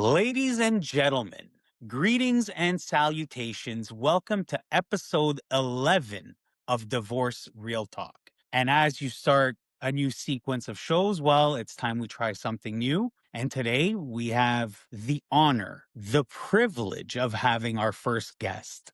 Ladies and gentlemen, greetings and salutations. Welcome to episode 11 of Divorce Real Talk. And as you start a new sequence of shows, well, it's time we try something new. And today we have the honor, the privilege of having our first guest.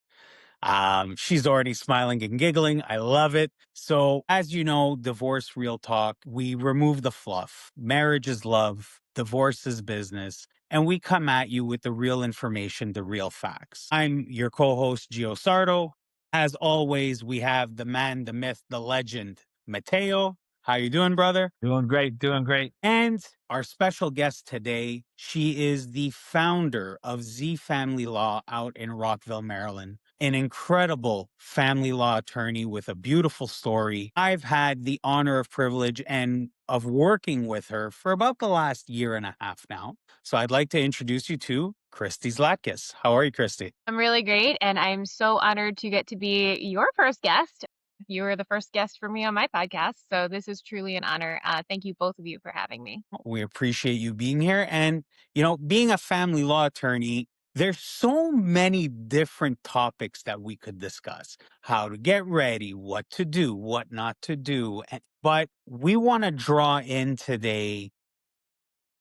She's already smiling and giggling. I love it. So, as you know, Divorce Real Talk, we remove the fluff. Marriage is love, divorce is business, and we come at you with the real information, the real facts. I'm your co-host, Gio Sardo. As always, we have the man, the myth, the legend, Mateo. How you doing, brother? Doing great, doing great. And our special guest today, she is the founder of Z Family Law out in Rockville, Maryland. An incredible family law attorney with a beautiful story. I've had the honor of privilege and of working with her for about the last year and a half now. So I'd like to introduce you to Christy Zlatkus. How are you, Christy? I'm really great, and I'm so honored to get to be your first guest. You were the first guest for me on my podcast, so this is truly an honor. Thank you, both of you, for having me. We appreciate you being here. And, being a family law attorney, there's so many different topics that we could discuss. How to get ready, what to do, what not to do. But we want to draw in today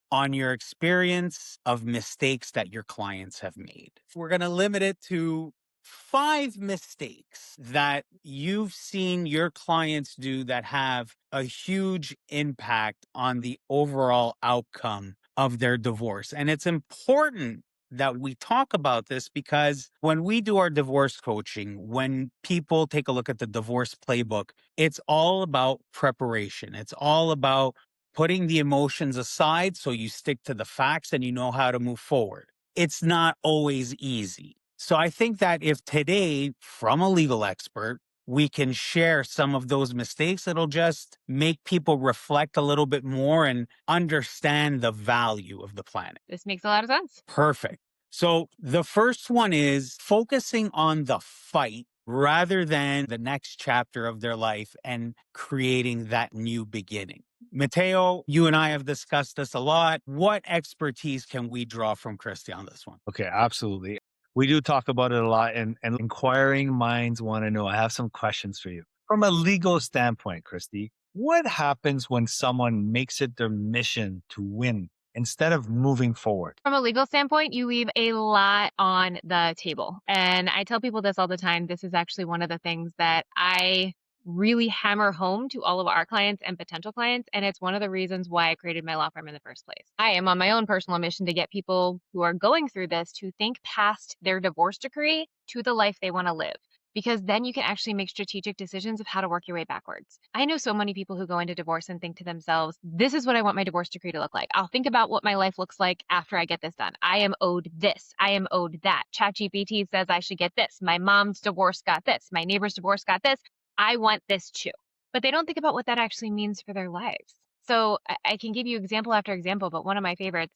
on your experience of mistakes that your clients have made. We're going to limit it to 5 mistakes that you've seen your clients do that have a huge impact on the overall outcome of their divorce. And it's important that we talk about this because when we do our divorce coaching, when people take a look at the divorce playbook, it's all about preparation. It's all about putting the emotions aside so you stick to the facts and you know how to move forward. It's not always easy. So I think that if today, from a legal expert, we can share some of those mistakes, it'll just make people reflect a little bit more and understand the value of the planet. This makes a lot of sense. Perfect. So the first one is focusing on the fight rather than the next chapter of their life and creating that new beginning. Mateo, you and I have discussed this a lot. What expertise can we draw from Christy on this one? Okay, absolutely. We do talk about it a lot, and inquiring minds want to know. I have some questions for you. From a legal standpoint, Christy, what happens when someone makes it their mission to win instead of moving forward? From a legal standpoint, you leave a lot on the table. And I tell people this all the time. This is actually one of the things that I really hammer home to all of our clients and potential clients. And it's one of the reasons why I created my law firm in the first place. I am on my own personal mission to get people who are going through this to think past their divorce decree to the life they want to live, because then you can actually make strategic decisions of how to work your way backwards. I know so many people who go into divorce and think to themselves, this is what I want my divorce decree to look like. I'll think about what my life looks like after I get this done. I am owed this. I am owed that. ChatGPT says I should get this. My mom's divorce got this. My neighbor's divorce got this. I want this too. But they don't think about what that actually means for their lives. So I can give you example after example, but one of my favorites,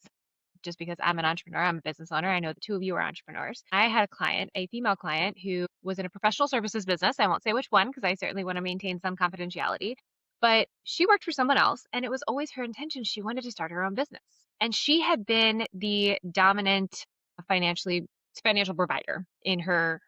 just because I'm an entrepreneur, I'm a business owner. I know the two of you are entrepreneurs. I had a client, a female client, who was in a professional services business. I won't say which one because I certainly want to maintain some confidentiality. But she worked for someone else, and it was always her intention. She wanted to start her own business. And she had been the dominant financial provider in her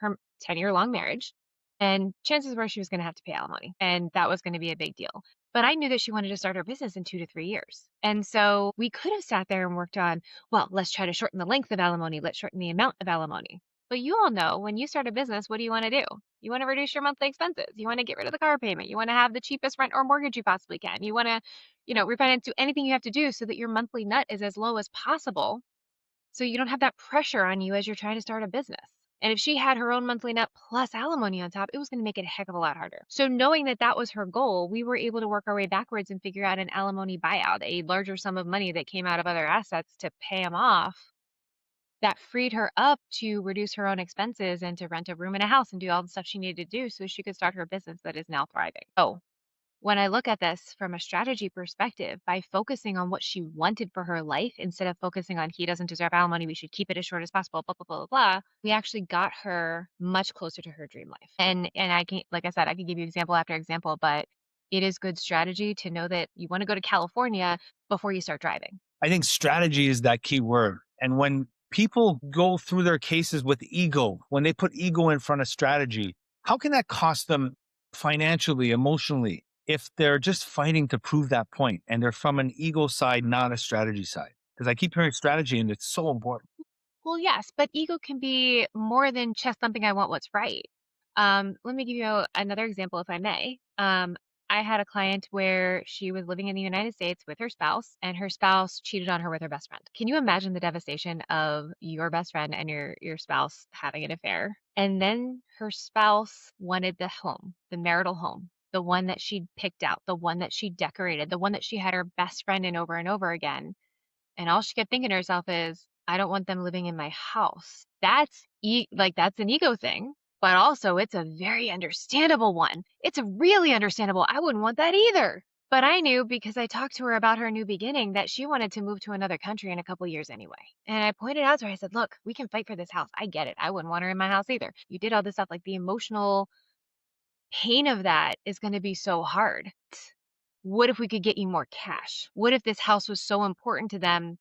10-year-long marriage. And chances were she was going to have to pay alimony, and that was going to be a big deal. But I knew that she wanted to start her business in 2 to 3 years. And so we could have sat there and worked on, well, let's try to shorten the length of alimony. Let's shorten the amount of alimony. But you all know when you start a business, what do you want to do? You want to reduce your monthly expenses. You want to get rid of the car payment. You want to have the cheapest rent or mortgage you possibly can. You want to, refinance, do anything you have to do so that your monthly nut is as low as possible, so you don't have that pressure on you as you're trying to start a business. And if she had her own monthly net plus alimony on top, it was going to make it a heck of a lot harder. So knowing that that was her goal, we were able to work our way backwards and figure out an alimony buyout, a larger sum of money that came out of other assets to pay them off. That freed her up to reduce her own expenses and to rent a room in a house and do all the stuff she needed to do so she could start her business that is now thriving. Oh, when I look at this from a strategy perspective, by focusing on what she wanted for her life instead of focusing on he doesn't deserve alimony, we should keep it as short as possible, blah, blah, blah, blah, blah, we actually got her much closer to her dream life. And I can, like I said, I can give you example after example, but it is good strategy to know that you want to go to California before you start driving. I think strategy is that key word. And when people go through their cases with ego, when they put ego in front of strategy, how can that cost them financially, emotionally, if they're just fighting to prove that point and they're from an ego side, not a strategy side? Because I keep hearing strategy and it's so important. Well, yes, but ego can be more than chest thumping, I want what's right. Let me give you another example, if I may. I had a client where she was living in the United States with her spouse, and her spouse cheated on her with her best friend. Can you imagine the devastation of your best friend and your spouse having an affair? And then her spouse wanted the home, the marital home, the one that she'd picked out, the one that she decorated, the one that she had her best friend in over and over again. And all she kept thinking to herself is, I don't want them living in my house. That's an ego thing, but also it's a very understandable one. It's really understandable. I wouldn't want that either. But I knew because I talked to her about her new beginning that she wanted to move to another country in a couple years anyway. And I pointed out to her, I said, look, we can fight for this house. I get it. I wouldn't want her in my house either. You did all this stuff, like the emotional pain of that is going to be so hard. What if we could get you more cash? What if this house was so important to them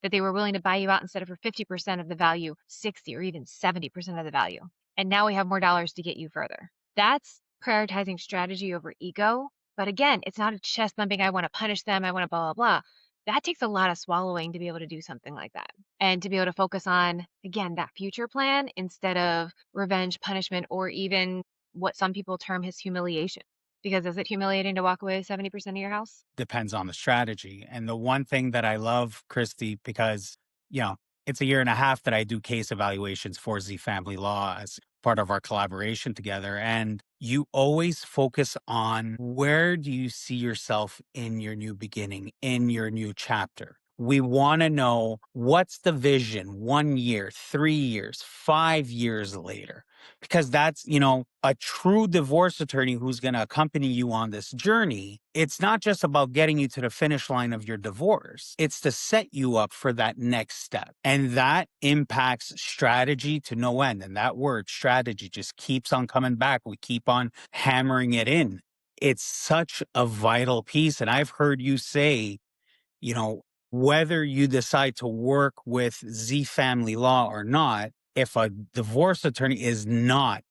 that they were willing to buy you out instead of for 50% of the value, 60 or even 70% of the value? And now we have more dollars to get you further. That's prioritizing strategy over ego. But again, it's not a chest thumping, I want to punish them, I want to blah, blah, blah. That takes a lot of swallowing to be able to do something like that. And to be able to focus on, again, that future plan instead of revenge, punishment, or even what some people term as humiliation. Because is it humiliating to walk away with 70% of your house? Depends on the strategy. And the one thing that I love, Christy, because, you know, it's a year and a half that I do case evaluations for Z Family Law as part of our collaboration together. And you always focus on where do you see yourself in your new beginning, in your new chapter. We want to know what's the vision 1 year, 3 years, 5 years later, because that's, a true divorce attorney who's going to accompany you on this journey. It's not just about getting you to the finish line of your divorce. It's to set you up for that next step. And that impacts strategy to no end. And that word strategy just keeps on coming back. We keep on hammering it in. It's such a vital piece. And I've heard you say, you know, whether you decide to work with Z Family Law or not, if a divorce attorney is not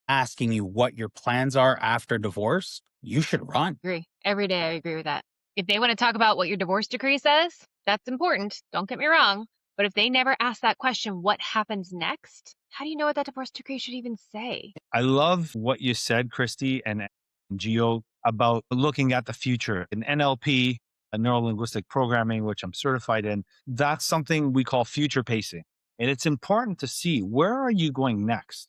asking you what your plans are after divorce, you should run. Agree. Every day I agree with that. If they want to talk about what your divorce decree says, that's important. Don't get me wrong. But if they never ask that question, what happens next? How do you know what that divorce decree should even say? I love what you said, Christy and Gio, about looking at the future in NLP, neuro linguistic programming, which I'm certified in. That's something we call future pacing. And it's important to see where are you going next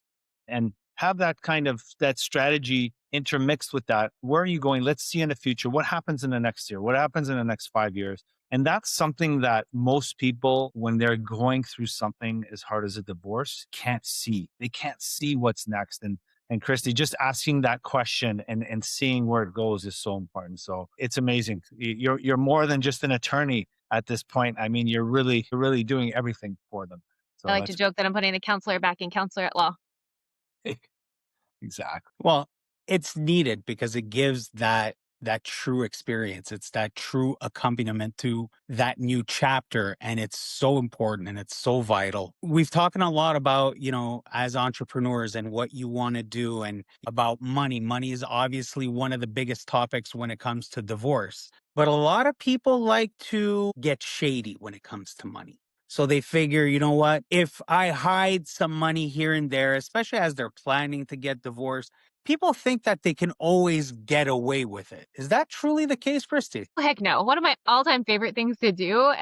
and have that kind of that strategy intermixed with that. Where are you going? Let's see in the future. What happens in the next year? What happens in the next 5 years? And that's something that most people, when they're going through something as hard as a divorce, can't see. They can't see what's next. And Christy, just asking that question and seeing where it goes is so important. So it's amazing. You're more than just an attorney at this point. I mean, you're really doing everything for them. So I like to that's joke that I'm putting the counselor back in counselor at law. exactly. Well, it's needed because it gives that true experience. It's that true accompaniment to that new chapter. And it's so important and it's so vital. We've talked a lot about, as entrepreneurs and what you want to do and about money. Money is obviously one of the biggest topics when it comes to divorce. But a lot of people like to get shady when it comes to money. So they figure, you know what, if I hide some money here and there, especially as they're planning to get divorced, people think that they can always get away with it. Is that truly the case, Christy? Heck no. One of my all-time favorite things to do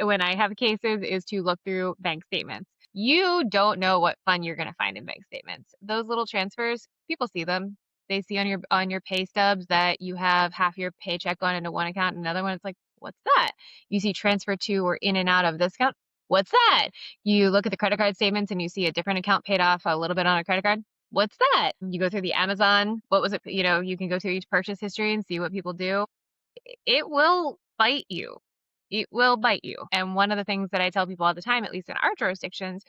when I have cases is to look through bank statements. You don't know what fun you're going to find in bank statements. Those little transfers, people see them. They see on your pay stubs that you have half your paycheck gone into one account and another one. It's like, what's that? You see transfer to or in and out of this account. What's that? You look at the credit card statements and you see a different account paid off a little bit on a credit card. What's that? You go through the Amazon. What was it? You can go through each purchase history and see what people do. It will bite you. It will bite you. And one of the things that I tell people all the time, at least in our jurisdictions,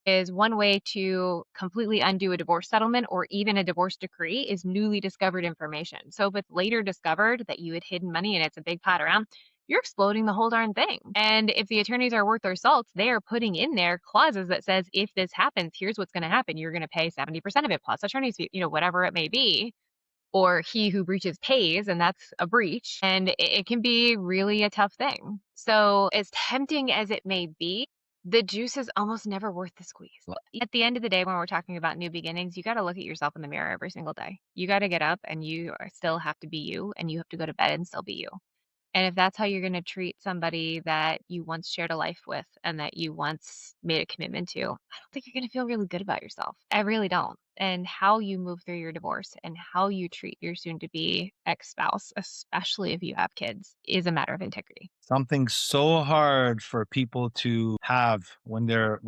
is one way to completely undo a divorce settlement or even a divorce decree is newly discovered information. So if it's later discovered that you had hidden money and it's a big pot around, you're exploding the whole darn thing. And if the attorneys are worth their salt, they are putting in there clauses that says, if this happens, here's what's going to happen. You're going to pay 70% of it plus attorney's fee, whatever it may be. Or he who breaches pays, and that's a breach. And it can be really a tough thing. So as tempting as it may be, the juice is almost never worth the squeeze. At the end of the day, when we're talking about new beginnings, you got to look at yourself in the mirror every single day. You got to get up and still have to be you, and you have to go to bed and still be you. And if that's how you're going to treat somebody that you once shared a life with and that you once made a commitment to, I don't think you're going to feel really good about yourself. I really don't. And how you move through your divorce and how you treat your soon to be ex-spouse, especially if you have kids, is a matter of integrity. Something so hard for people to have when they're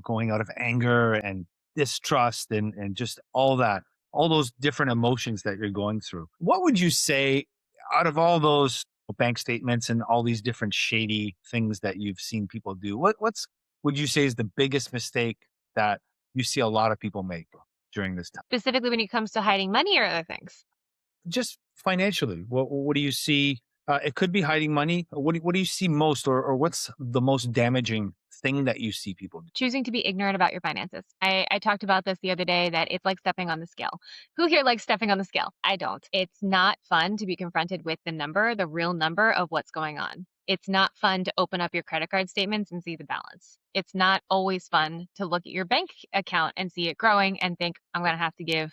going out of anger and distrust and just all that, all those different emotions that you're going through. What would you say out of all those bank statements and all these different shady things that you've seen people do? What's would you say is the biggest mistake that you see a lot of people make during this time? Specifically when it comes to hiding money or other things. Just financially, what do you see? It could be hiding money. What do you see most, or what's the most damaging thing that you see people do? Choosing to be ignorant about your finances. I talked about this the other day, that it's like stepping on the scale. Who here likes stepping on the scale? I don't. It's not fun to be confronted with the real number of what's going on. It's not fun to open up your credit card statements and see the balance. It's not always fun to look at your bank account and see it growing and think, I'm going to have to give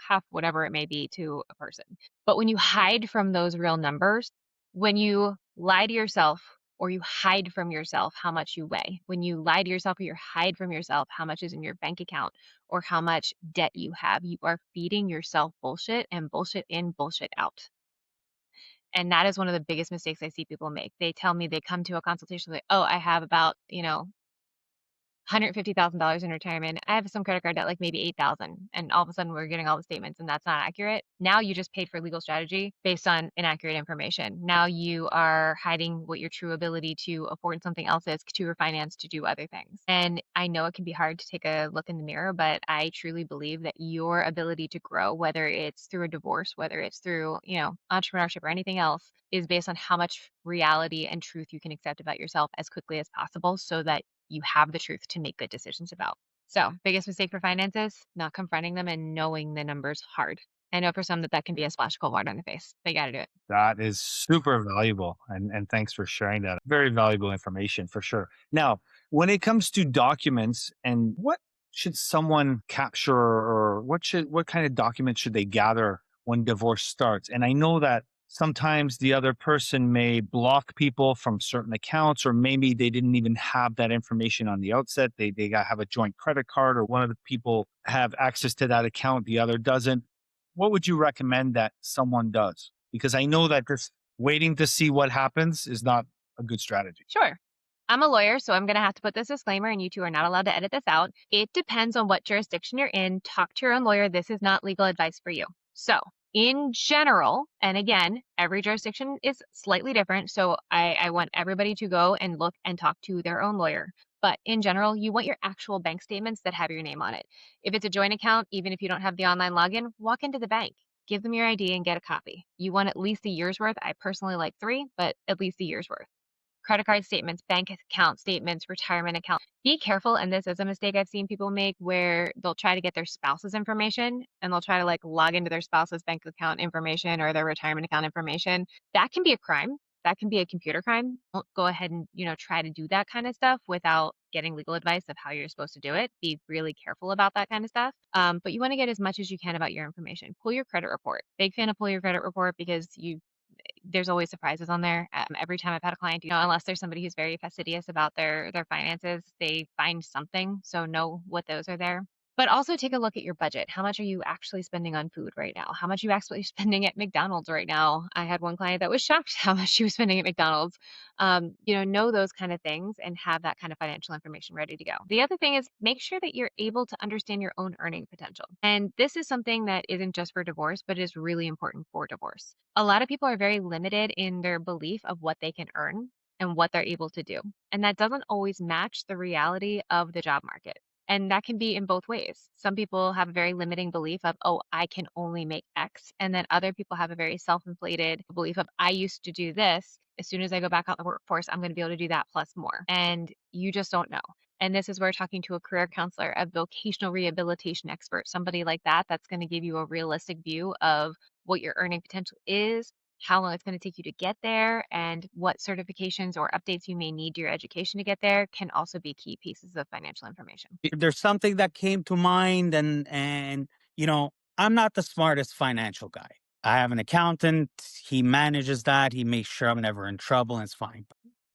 half whatever it may be to a person. But when you hide from those real numbers, when you lie to yourself or you hide from yourself how much you weigh, when you lie to yourself or you hide from yourself how much is in your bank account or how much debt you have, you are feeding yourself bullshit, and bullshit in, bullshit out. And that is one of the biggest mistakes I see people make. They tell me, they come to a consultation like, oh, I have about, $150,000 in retirement. I have some credit card debt, like maybe 8,000. And all of a sudden we're getting all the statements and that's not accurate. Now you just paid for legal strategy based on inaccurate information. Now you are hiding what your true ability to afford something else is, to refinance, to do other things. And I know it can be hard to take a look in the mirror, but I truly believe that your ability to grow, whether it's through a divorce, whether it's through, entrepreneurship or anything else, is based on how much reality and truth you can accept about yourself as quickly as possible so that you have the truth to make good decisions about. So, biggest mistake for finances, not confronting them and knowing the numbers hard. I know for some that can be a splash of cold water on the face. They got to do it. That is super valuable. And thanks for sharing that. Very valuable information for sure. Now, when it comes to documents, and what should someone capture, or what kind of documents should they gather when divorce starts? And I know that sometimes the other person may block people from certain accounts, or maybe they didn't even have that information on the outset. They have a joint credit card, or one of the people have access to that account, the other doesn't. What would you recommend that someone does? Because I know that just waiting to see what happens is not a good strategy. Sure. I'm a lawyer, so I'm going to have to put this disclaimer, and you two are not allowed to edit this out. It depends on what jurisdiction you're in. Talk to your own lawyer. This is not legal advice for you. So, in general, and again, every jurisdiction is slightly different. So, I want everybody to go and look and talk to their own lawyer. But in general, you want your actual bank statements that have your name on it. If it's a joint account, even if you don't have the online login, walk into the bank. Give them your ID and get a copy. You want at least a year's worth. I personally like 3, but at least a year's worth. Credit card statements, bank account statements, retirement account. Be careful, and this is a mistake I've seen people make, where they'll try to get their spouse's information and they'll try to log into their spouse's bank account information or their retirement account information. That can be a crime. That can be a computer crime. Don't go ahead and, try to do that kind of stuff without getting legal advice of how you're supposed to do it. Be really careful about that kind of stuff. But you want to get as much as you can about your information. Pull your credit report. Big fan of pull your credit report, because there's always surprises on there. Every time I've had a client, unless there's somebody who's very fastidious about their finances, they find something. So know what those are there. But also take a look at your budget. How much are you actually spending on food right now? How much are you actually spending at McDonald's right now? I had one client that was shocked how much she was spending at McDonald's. Know those kind of things and have that kind of financial information ready to go. The other thing is, make sure that you're able to understand your own earning potential. And this is something that isn't just for divorce, but is really important for divorce. A lot of people are very limited in their belief of what they can earn and what they're able to do. And that doesn't always match the reality of the job market. And that can be in both ways. Some people have a very limiting belief of, oh, I can only make X. And then other people have a very self-inflated belief of, I used to do this. As soon as I go back out the workforce, I'm going to be able to do that plus more. And you just don't know. And this is where talking to a career counselor, a vocational rehabilitation expert, somebody like that, that's going to give you a realistic view of what your earning potential is, how long it's going to take you to get there, and what certifications or updates you may need to your education to get there can also be key pieces of financial information. There's something that came to mind, and I'm not the smartest financial guy. I have an accountant. He manages that. He makes sure I'm never in trouble, and it's fine.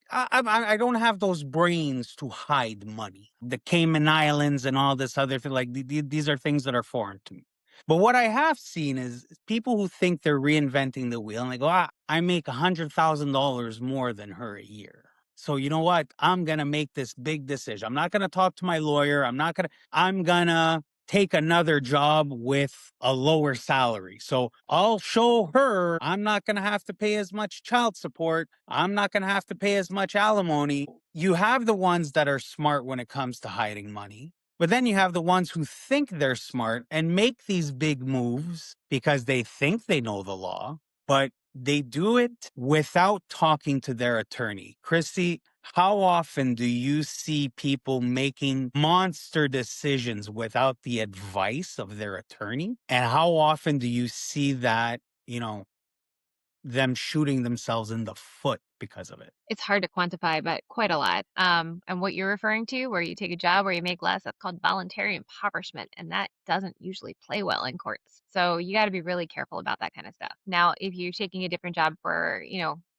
I don't have those brains to hide money. The Cayman Islands and all this other thing, like these are things that are foreign to me. But what I have seen is people who think they're reinventing the wheel and they go, I make $100,000 more than her a year. So you know what? I'm gonna make this big decision. I'm not gonna talk to my lawyer. I'm gonna take another job with a lower salary. So I'll show her I'm not going to have to pay as much child support. I'm not going to have to pay as much alimony. You have the ones that are smart when it comes to hiding money. But then you have the ones who think they're smart and make these big moves because they think they know the law, but they do it without talking to their attorney. Christy, how often do you see people making monster decisions without the advice of their attorney? And how often do you see that, them shooting themselves in the foot because of it? It's hard to quantify, but quite a lot. And what you're referring to, where you take a job where you make less, that's called voluntary impoverishment. And that doesn't usually play well in courts. So you got to be really careful about that kind of stuff. Now, if you're taking a different job for,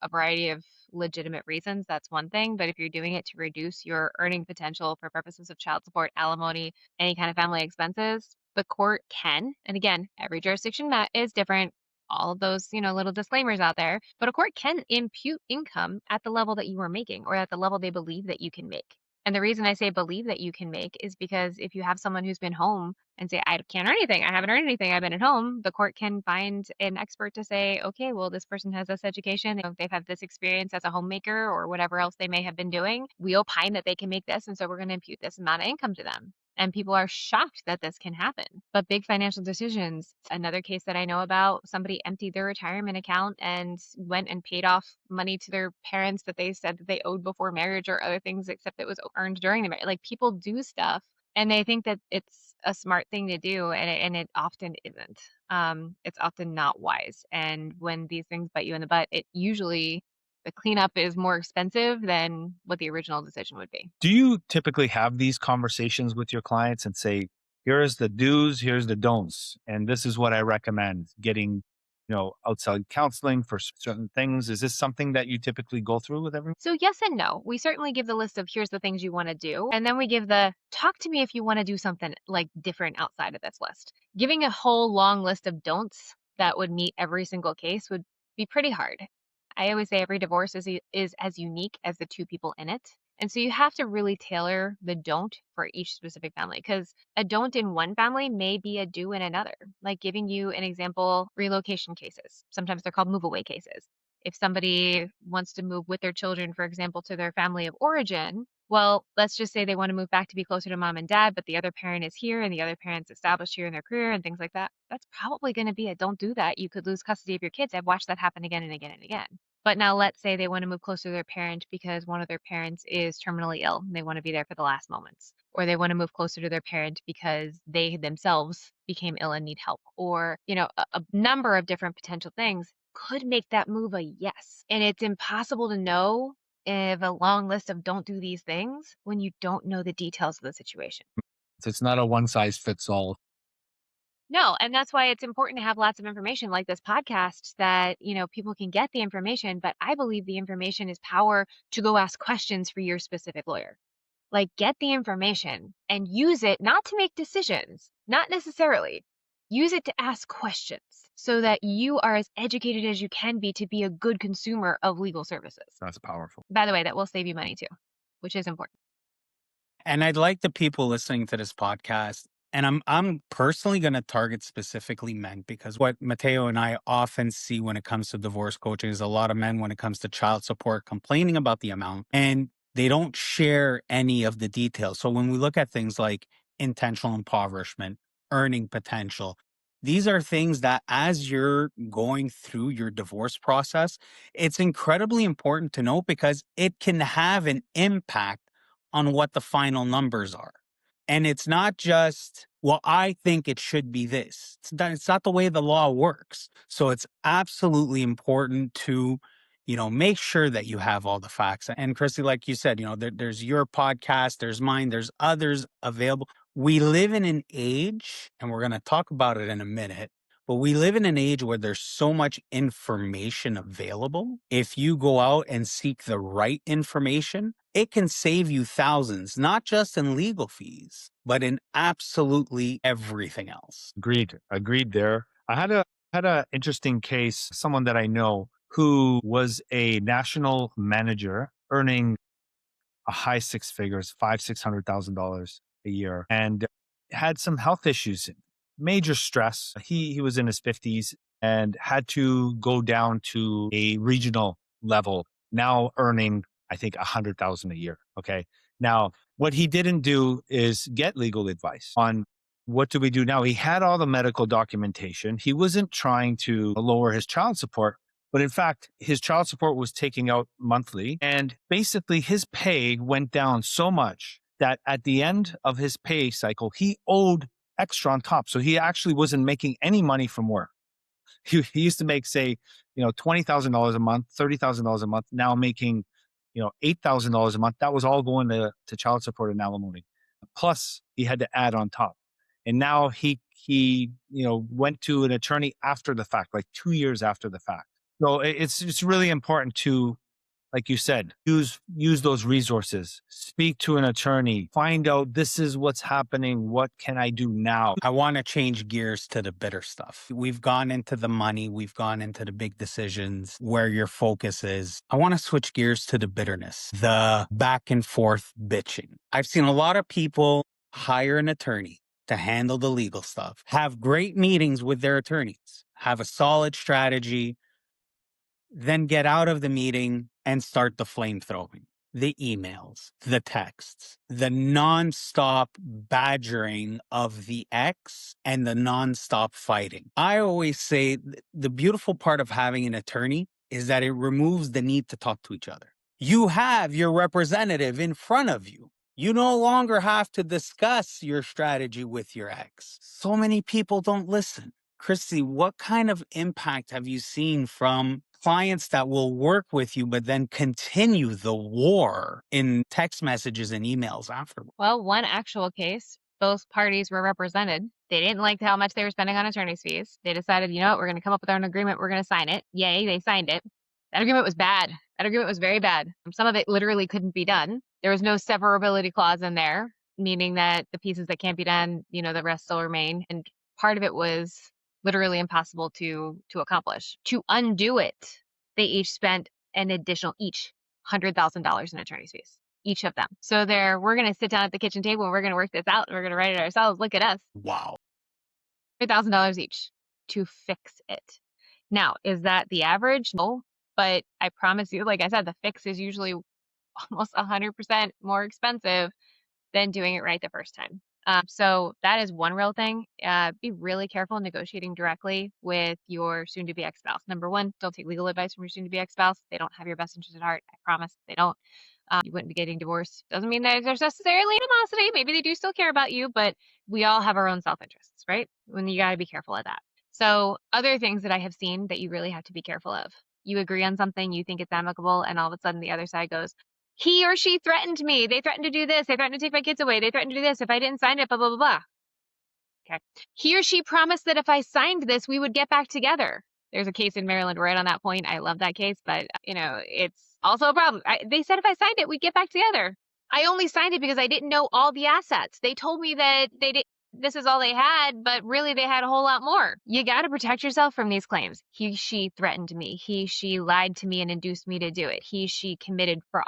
a variety of legitimate reasons, that's one thing. But if you're doing it to reduce your earning potential for purposes of child support, alimony, any kind of family expenses, the court can, and again, every jurisdiction that is different, all of those, little disclaimers out there, but a court can impute income at the level that you are making or at the level they believe that you can make. And the reason I say believe that you can make is because if you have someone who's been home and say, I can't earn anything, I haven't earned anything, I've been at home, the court can find an expert to say, okay, well, this person has this education, they've had this experience as a homemaker or whatever else they may have been doing. We opine that they can make this, and so we're going to impute this amount of income to them. And people are shocked that this can happen. But big financial decisions, another case that I know about, somebody emptied their retirement account and went and paid off money to their parents that they said that they owed before marriage or other things, except it was earned during the marriage. Like, people do stuff and they think that it's a smart thing to do, and it often isn't. It's often not wise. And when these things bite you in the butt, it usually, the cleanup is more expensive than what the original decision would be. Do you typically have these conversations with your clients and say, here's the do's, here's the don'ts, and this is what I recommend getting, outside counseling for certain things? Is this something that you typically go through with everyone? So yes and no. We certainly give the list of here's the things you want to do. And then we give the talk to me if you want to do something like different outside of this list. Giving a whole long list of don'ts that would meet every single case would be pretty hard. I always say every divorce is as unique as the two people in it. And so you have to really tailor the don't for each specific family, because a don't in one family may be a do in another. Like, giving you an example, relocation cases. Sometimes they're called move away cases. If somebody wants to move with their children, for example, to their family of origin, well, let's just say they want to move back to be closer to mom and dad, but the other parent is here and the other parent's established here in their career and things like that. That's probably going to be a don't do that. You could lose custody of your kids. I've watched that happen again and again and again. But now let's say they want to move closer to their parent because one of their parents is terminally ill and they want to be there for the last moments. Or they want to move closer to their parent because they themselves became ill and need help. Or, a number of different potential things could make that move a yes. And it's impossible to know if a long list of don't do these things when you don't know the details of the situation. So it's not a one size fits all. No, and that's why it's important to have lots of information like this podcast that, people can get the information, but I believe the information is power to go ask questions for your specific lawyer. Like, get the information and use it not to make decisions, not necessarily. Use it to ask questions so that you are as educated as you can be to be a good consumer of legal services. That's powerful. By the way, that will save you money too, which is important. And I'd like the people listening to this podcast, and I'm personally going to target specifically men, because what Mateo and I often see when it comes to divorce coaching is a lot of men, when it comes to child support, complaining about the amount, and they don't share any of the details. So when we look at things like, intentional impoverishment, earning potential. These are things that as you're going through your divorce process, it's incredibly important to know because it can have an impact on what the final numbers are. And it's not just, well, I think it should be this. It's not the way the law works. So it's absolutely important to, make sure that you have all the facts. And Christy, like you said, there's your podcast, there's mine, there's others available. We live in an age, and we're going to talk about it in a minute, but we live in an age where there's so much information available. If you go out and seek the right information, it can save you thousands, not just in legal fees, but in absolutely everything else. Agreed there. I had a interesting case, someone that I know who was a national manager earning a high six figures, $600,000 a year, and had some health issues, major stress. He was in his 50s and had to go down to a regional level, now earning, I think, 100,000 a year. Okay. Now, what he didn't do is get legal advice on what do we do now. He had all the medical documentation. He wasn't trying to lower his child support, but in fact, his child support was taking out monthly. And basically, his pay went down so much that at the end of his pay cycle, he owed extra on top. So he actually wasn't making any money from work. He used to make, say, $20,000 a month, $30,000 a month, now making, $8,000 a month. That was all going to child support and alimony. Plus, he had to add on top. And now he went to an attorney after the fact, like 2 years after the fact. So it's really important to, like you said, use those resources, speak to an attorney, find out this is what's happening. What can I do now? I want to change gears to the bitter stuff. We've gone into the money. We've gone into the big decisions where your focus is. I want to switch gears to the bitterness, the back and forth bitching. I've seen a lot of people hire an attorney to handle the legal stuff, have great meetings with their attorneys, have a solid strategy, then get out of the meeting and start the flamethrowing, the emails, the texts, the nonstop badgering of the ex, and the nonstop fighting. I always say the beautiful part of having an attorney is that it removes the need to talk to each other. You have your representative in front of you. You no longer have to discuss your strategy with your ex. So many people don't listen. Christy, what kind of impact have you seen from clients that will work with you, but then continue the war in text messages and emails afterwards? Well, one actual case, both parties were represented. They didn't like how much they were spending on attorney's fees. They decided, you know what, we're going to come up with our own agreement. We're going to sign it. Yay, they signed it. That agreement was bad. That agreement was very bad. Some of it literally couldn't be done. There was no severability clause in there, meaning that the pieces that can't be done, the rest still remain. And part of it was literally impossible to accomplish. To undo it, they each spent an additional $100,000 in attorney's fees, each of them. So we're going to sit down at the kitchen table and we're going to work this out and we're going to write it ourselves. Look at us. Wow. $100,000 each to fix it. Now, is that the average? No, but I promise you, like I said, the fix is usually almost 100% more expensive than doing it right the first time. So that is one real thing. Be really careful negotiating directly with your soon-to-be ex-spouse. Number one, don't take legal advice from your soon-to-be ex-spouse. They don't have your best interest at heart. I promise they don't. You wouldn't be getting divorced. Doesn't mean that there's necessarily animosity. Maybe they do still care about you, but we all have our own self-interests, right? When you got to be careful of that. So other things that I have seen that you really have to be careful of. You agree on something, you think it's amicable, and all of a sudden the other side goes, he or she threatened me. They threatened to do this. They threatened to take my kids away. They threatened to do this. If I didn't sign it, blah, blah, blah, blah. Okay. He or she promised that if I signed this, we would get back together. There's a case in Maryland right on that point. I love that case, but it's also a problem. They said if I signed it, we'd get back together. I only signed it because I didn't know all the assets. They told me that this is all they had, but really they had a whole lot more. You got to protect yourself from these claims. He, she threatened me. He, she lied to me and induced me to do it. He, she committed fraud.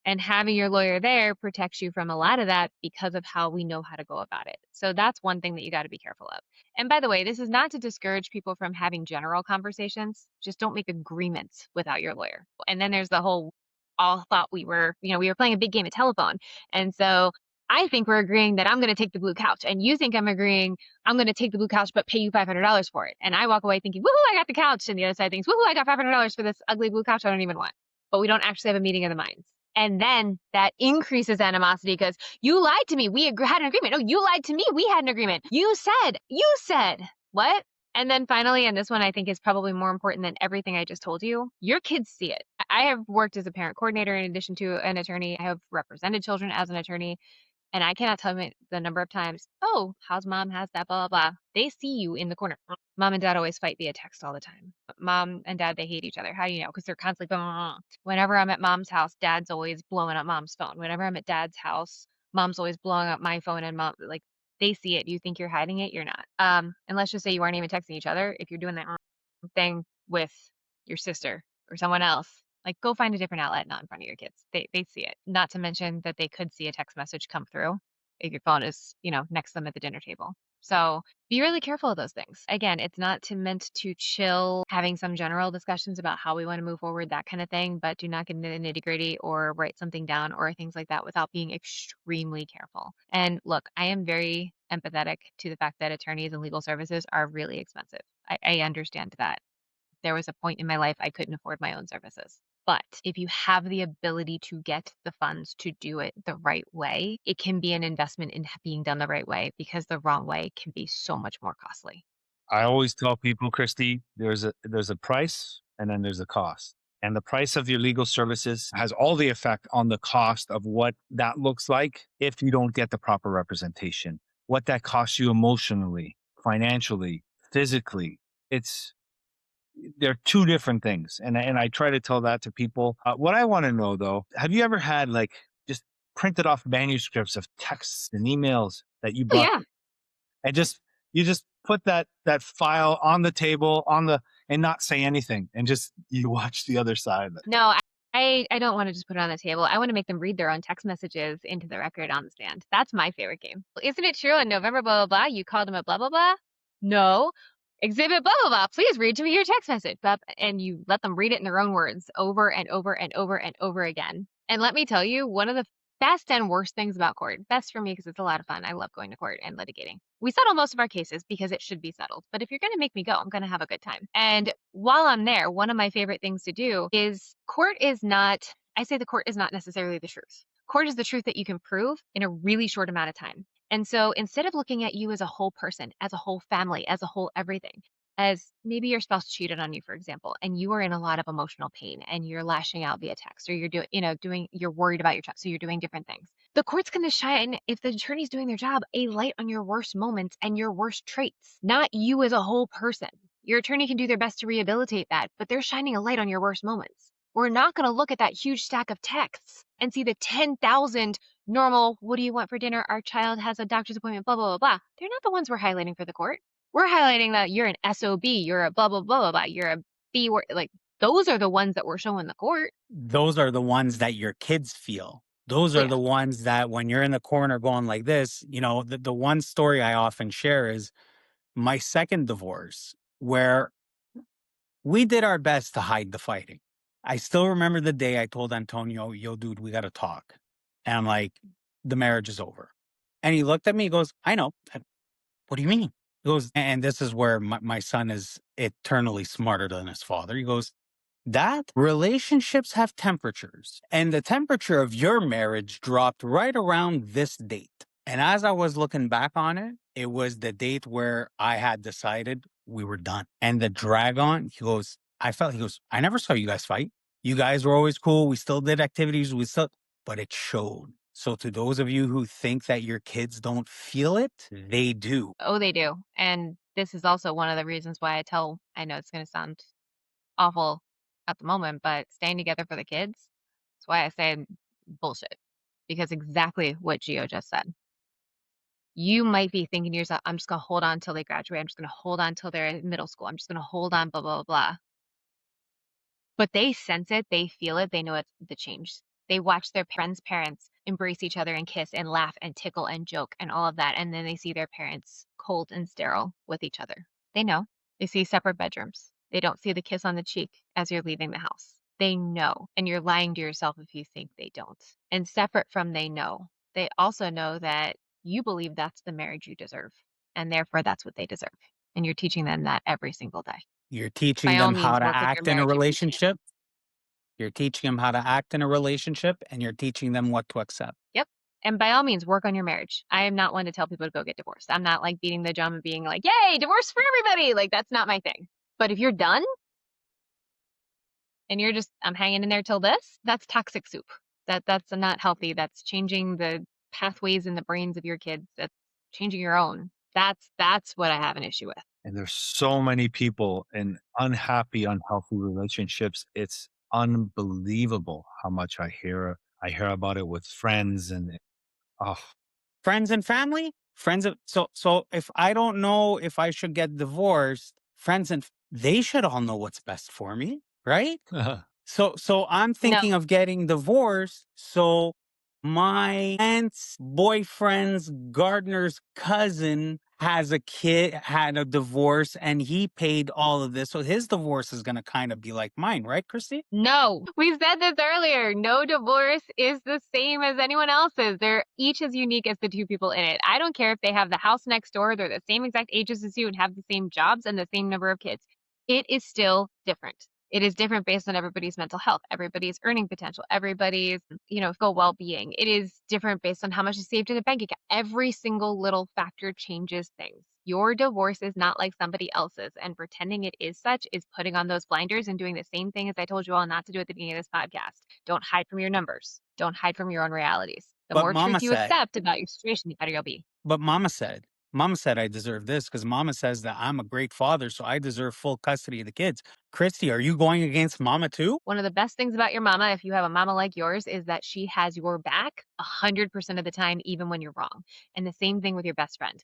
And having your lawyer there protects you from a lot of that because of how we know how to go about it. So that's one thing that you got to be careful of. And by the way, this is not to discourage people from having general conversations. Just don't make agreements without your lawyer. And then there's the whole, all thought we were playing a big game of telephone. And so I think we're agreeing that I'm going to take the blue couch, and you think I'm agreeing I'm going to take the blue couch but pay you $500 for it. And I walk away thinking, woohoo, I got the couch. And the other side thinks, woohoo, I got $500 for this ugly blue couch I don't even want. But we don't actually have a meeting of the minds. And then that increases animosity because you lied to me. We had an agreement. No, you lied to me. We had an agreement. You said, what? And then finally, and this one I think is probably more important than everything I just told you, your kids see it. I have worked as a parent coordinator in addition to an attorney. I have represented children as an attorney. And I cannot tell you the number of times, oh, how's mom, how's that, blah, blah, blah. They see you in the corner. Mom and dad always fight via text all the time. Mom and dad, they hate each other. How do you know? Because they're constantly blah, blah, blah. Whenever I'm at mom's house, dad's always blowing up mom's phone. Whenever I'm at dad's house, mom's always blowing up my phone, and mom, like, they see it. You think you're hiding it? You're not. And let's just say you aren't even texting each other. If you're doing that thing with your sister or someone else, like, go find a different outlet, not in front of your kids. They see it. Not to mention that they could see a text message come through if your phone is, next to them at the dinner table. So be really careful of those things. Again, it's not meant to chill, having some general discussions about how we want to move forward, that kind of thing, but do not get into the nitty gritty or write something down or things like that without being extremely careful. And look, I am very empathetic to the fact that attorneys and legal services are really expensive. I understand that. There was a point in my life I couldn't afford my own services. But if you have the ability to get the funds to do it the right way, it can be an investment in being done the right way, because the wrong way can be so much more costly. I always tell people, Christy, there's a price and then there's a cost. And the price of your legal services has all the effect on the cost of what that looks like if you don't get the proper representation, what that costs you emotionally, financially, physically. They're two different things. And I try to tell that to people. What I want to know though, have you ever had like just printed off manuscripts of texts and emails that you Oh, brought yeah. and you just put that file on the table and not say anything and just you watch the other side? No, I don't want to just put it on the table. I want to make them read their own text messages into the record on the stand. That's my favorite game. Isn't it true in November, blah, blah, blah, you called him a blah, blah, blah? No. Exhibit blah, blah, blah. Please read to me your text message. And you let them read it in their own words over and over and over and over again. And let me tell you, one of the best and worst things about court, best for me because it's a lot of fun. I love going to court and litigating. We settle most of our cases because it should be settled. But if you're going to make me go, I'm going to have a good time. And while I'm there, one of my favorite things to do is I say the court is not necessarily the truth. Court is the truth that you can prove in a really short amount of time. And so instead of looking at you as a whole person, as a whole family, as a whole everything, as maybe your spouse cheated on you, for example, and you are in a lot of emotional pain and you're lashing out via text, or you're worried about your child, so you're doing different things. The court's going to shine, if the attorney's doing their job, a light on your worst moments and your worst traits, not you as a whole person. Your attorney can do their best to rehabilitate that, but they're shining a light on your worst moments. We're not going to look at that huge stack of texts and see the 10,000 normal, what do you want for dinner? Our child has a doctor's appointment, blah, blah, blah, blah. They're not the ones we're highlighting for the court. We're highlighting that you're an SOB, you're a blah, blah, blah, blah, blah, you're a B word. Like, those are the ones that we're showing the court. Those are the ones that your kids feel. Those Oh, are yeah. the ones that when you're in the corner going like this, the one story I often share is my second divorce, where we did our best to hide the fighting. I still remember the day I told Antonio, yo, dude, we got to talk. And I'm like, the marriage is over. And he looked at me, he goes, I know. What do you mean? He goes, and this is where my son is eternally smarter than his father. He goes, that relationships have temperatures, and the temperature of your marriage dropped right around this date. And as I was looking back on it, it was the date where I had decided we were done. And the drag on, he goes, I never saw you guys fight. You guys were always cool. We still did activities. But it showed. So to those of you who think that your kids don't feel it, they do. Oh, they do. And this is also one of the reasons why I know it's going to sound awful at the moment, but staying together for the kids, that's why I say bullshit. Because exactly what Gio just said. You might be thinking to yourself, I'm just going to hold on until they graduate. I'm just going to hold on until they're in middle school. I'm just going to hold on, blah, blah, blah. But they sense it. They feel it. They know it's the change. They watch their friends' parents embrace each other and kiss and laugh and tickle and joke and all of that. And then they see their parents cold and sterile with each other. They know. They see separate bedrooms. They don't see the kiss on the cheek as you're leaving the house. They know. And you're lying to yourself if you think they don't. And separate from they know they also know that you believe that's the marriage you deserve, and therefore that's what they deserve. And you're teaching them that every single day. You're By teaching all them how means, to work with your act in a marriage if you can. relationship. You're teaching them how to act in a relationship, and you're teaching them what to accept. Yep. And by all means, work on your marriage. I am not one to tell people to go get divorced. I'm not like beating the drum and being like, yay, divorce for everybody. Like, that's not my thing. But if you're done and you're just, I'm hanging in there till this, that's toxic soup. That's not healthy. That's changing the pathways in the brains of your kids. That's changing your own. That's what I have an issue with. And there's so many people in unhappy, unhealthy relationships. It's unbelievable how much I hear about it with friends and oh, Friends and family, so if I don't know if I should get divorced, they should all know what's best for me, right? So I'm No, thinking of getting divorced. So my aunt's boyfriend's gardener's cousin had a divorce, and he paid all of this. So his divorce is going to kind of be like mine, right, Christy? no. We said this earlier. No divorce is the same as anyone else's. They're each as unique as the two people in it. I don't care if they have the house next door, they're the same exact ages as you and have the same jobs and the same number of kids. It is still different. It is different based on everybody's mental health, everybody's earning potential, everybody's, physical well-being. It is different based on how much is saved in a bank account. Every single little factor changes things. Your divorce is not like somebody else's, and pretending it is such is putting on those blinders and doing the same thing as I told you all not to do at the beginning of this podcast. Don't hide from your numbers. Don't hide from your own realities. The But more mama truth you said, accept about your situation, the better you'll be. but mama said I deserve this because mama says that I'm a great father, so I deserve full custody of the kids. Christy, are you going against mama too? One of the best things about your mama, if you have a mama like yours, is that she has your back 100% of the time, even when you're wrong. And the same thing with your best friend.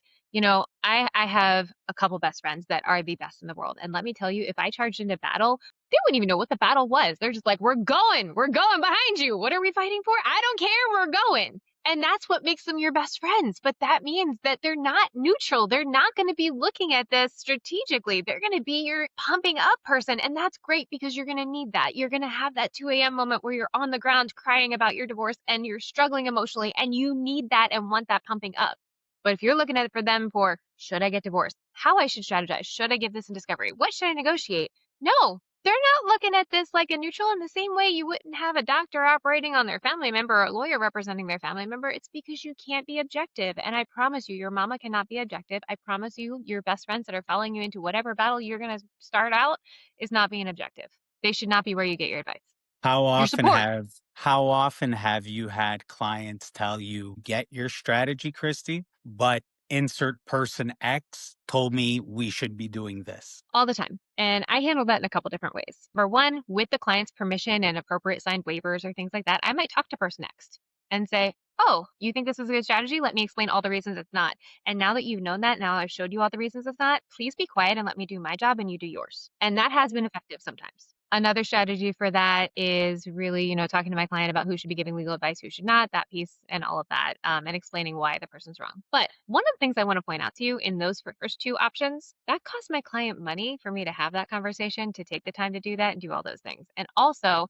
I have a couple best friends that are the best in the world. And let me tell you, if I charged into battle, they wouldn't even know what the battle was. They're just like, we're going behind you. What are we fighting for? I don't care. We're going. And that's what makes them your best friends. But that means that they're not neutral. They're not going to be looking at this strategically. They're going to be your pumping up person. And that's great because you're going to need that. You're going to have that 2 a.m. moment where you're on the ground crying about your divorce and you're struggling emotionally and you need that and want that pumping up. But if you're looking at it for them for, should I get divorced? How I should strategize? Should I give this in discovery? What should I negotiate? No, they're not looking at this like a neutral in the same way you wouldn't have a doctor operating on their family member or a lawyer representing their family member. It's because you can't be objective. And I promise you, your mama cannot be objective. I promise you, your best friends that are following you into whatever battle you're going to start out is not being objective. They should not be where you get your advice. How Your often support. how often have you had clients tell you, get your strategy, Christy, but insert person X told me we should be doing this? All the time. And I handle that in a couple different ways. For one, with the client's permission and appropriate signed waivers or things like that, I might talk to person X and say, oh, you think this is a good strategy? Let me explain all the reasons it's not. And now that you've known that, now I've showed you all the reasons it's not, please be quiet and let me do my job and you do yours. And that has been effective sometimes. Another strategy for that is really, talking to my client about who should be giving legal advice, who should not, that piece and all of that, and explaining why the person's wrong. But one of the things I want to point out to you in those first two options, that costs my client money for me to have that conversation, to take the time to do that and do all those things. And also,